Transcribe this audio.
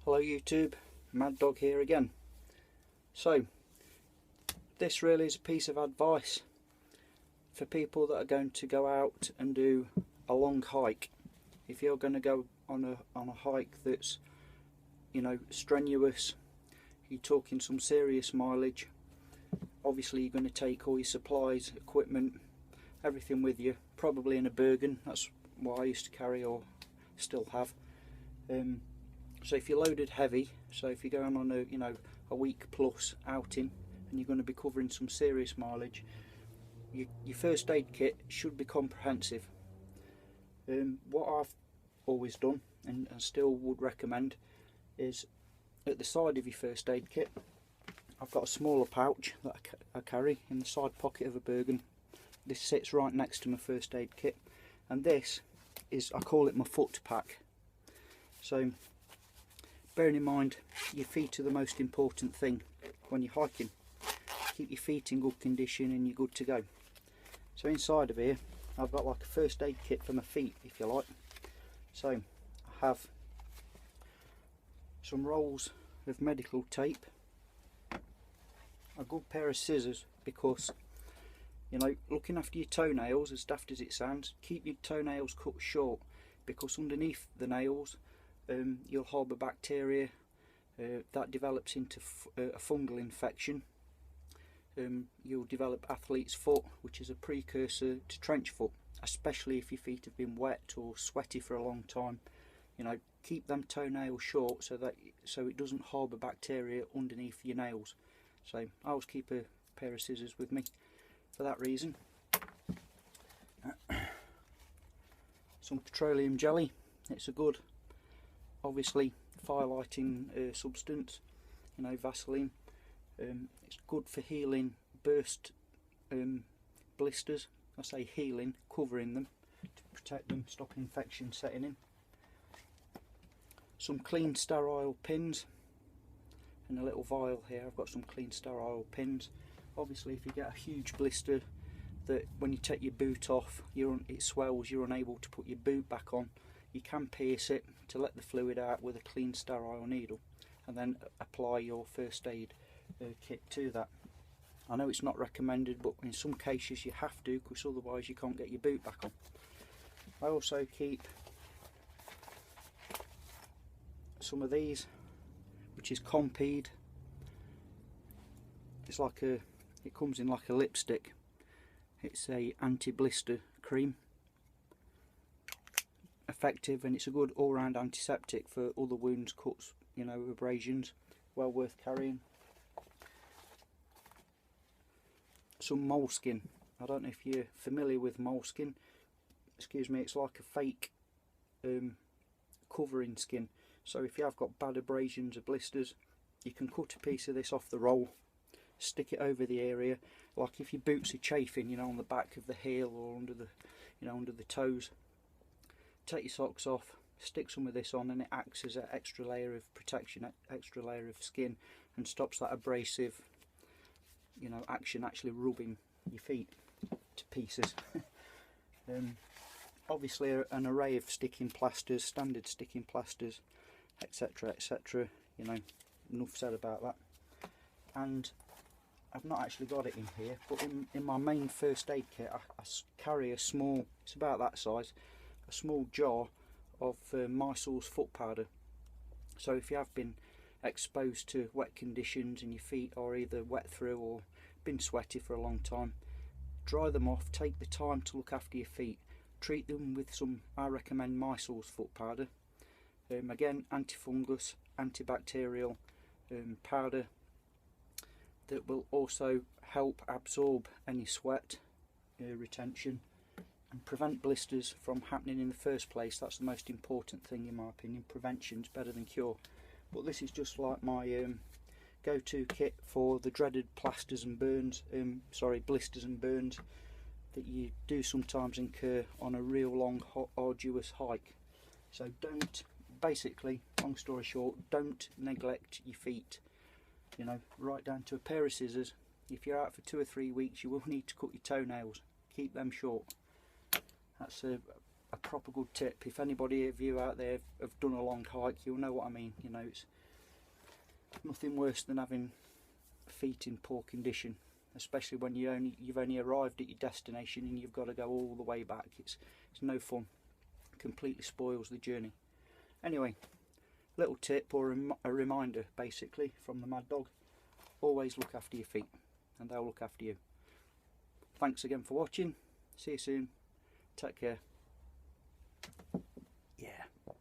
Hello YouTube, Mad Dog here again. So this really is a piece of advice for people that are going to go out and do a long hike. If you're going to go on a hike that's, strenuous, you're talking some serious mileage, obviously you're going to take all your supplies, equipment, everything with you, probably in a Bergen. That's what I used to carry or still have. So if you're loaded heavy, so if you're going on a week plus outing and you're going to be covering some serious mileage, your first aid kit should be comprehensive. What I've always done and still would recommend is at the side of your first aid kit, I've got a smaller pouch that I carry in the side pocket of a Bergen. This sits right next to my first aid kit, and this is, I call it my foot pack. So bearing in mind your feet are the most important thing when you're hiking. Keep your feet in good condition and you're good to go. So inside of here I've got like a first aid kit for my feet, if you like. So I have some rolls of medical tape, a good pair of scissors, because looking after your toenails, as daft as it sounds, keep your toenails cut short, because underneath the nails you'll harbour bacteria that develops into a fungal infection. You'll develop athlete's foot, which is a precursor to trench foot, especially if your feet have been wet or sweaty for a long time. Keep them toenails short so it doesn't harbour bacteria underneath your nails. So I always keep a pair of scissors with me for that reason. Some petroleum jelly. It's a good, obviously, fire lighting substance. Vaseline. It's good for healing burst blisters. I say healing, covering them to protect them, stop infection setting in. Some clean sterile pins. In a little vial here I've got some clean sterile pins. Obviously if you get a huge blister that when you take your boot off it swells, you're unable to put your boot back on, you can pierce it to let the fluid out with a clean sterile needle and then apply your first aid kit to that. I know it's not recommended, but in some cases you have to, because otherwise you can't get your boot back on. I also keep some of these, which is Compeed. It's like it comes in like a lipstick. It's a anti-blister cream, effective, and it's a good all-round antiseptic for other wounds, cuts, abrasions. Well worth carrying. Some moleskin. I don't know if you're familiar with moleskin. Excuse me, it's like a fake covering skin. So if you have got bad abrasions or blisters, you can cut a piece of this off the roll, stick it over the area, like if your boots are chafing, on the back of the heel or under the, under the toes. Take your socks off, stick some of this on, and it acts as an extra layer of protection, extra layer of skin, and stops that abrasive, action actually rubbing your feet to pieces. Obviously an array of sticking plasters, standard sticking plasters, etc, etc. Enough said about that. And I've not actually got it in here, but in my main first aid kit I carry a small, it's about that size, a small jar of Mysol's foot powder. So if you have been exposed to wet conditions and your feet are either wet through or been sweaty for a long time, dry them off, take the time to look after your feet, treat them with some, I recommend Mysol's foot powder. Again, antifungus, antibacterial powder that will also help absorb any sweat retention and prevent blisters from happening in the first place. That's the most important thing in my opinion. Prevention's better than cure. But this is just like my go-to kit for the dreaded plasters and burns, blisters and burns that you do sometimes incur on a real long, arduous hike. So basically, long story short, don't neglect your feet. Right down to a pair of scissors. If you're out for 2 or 3 weeks, you will need to cut your toenails. Keep them short. That's a proper good tip. If anybody of you out there have done a long hike, you'll know what I mean. You know, it's nothing worse than having feet in poor condition, especially when you've only arrived at your destination and you've got to go all the way back. It's no fun. It completely spoils the journey. Anyway, little tip or a reminder basically from the Mad Dog: always look after your feet and they'll look after you. Thanks again for watching. See you soon. Take care.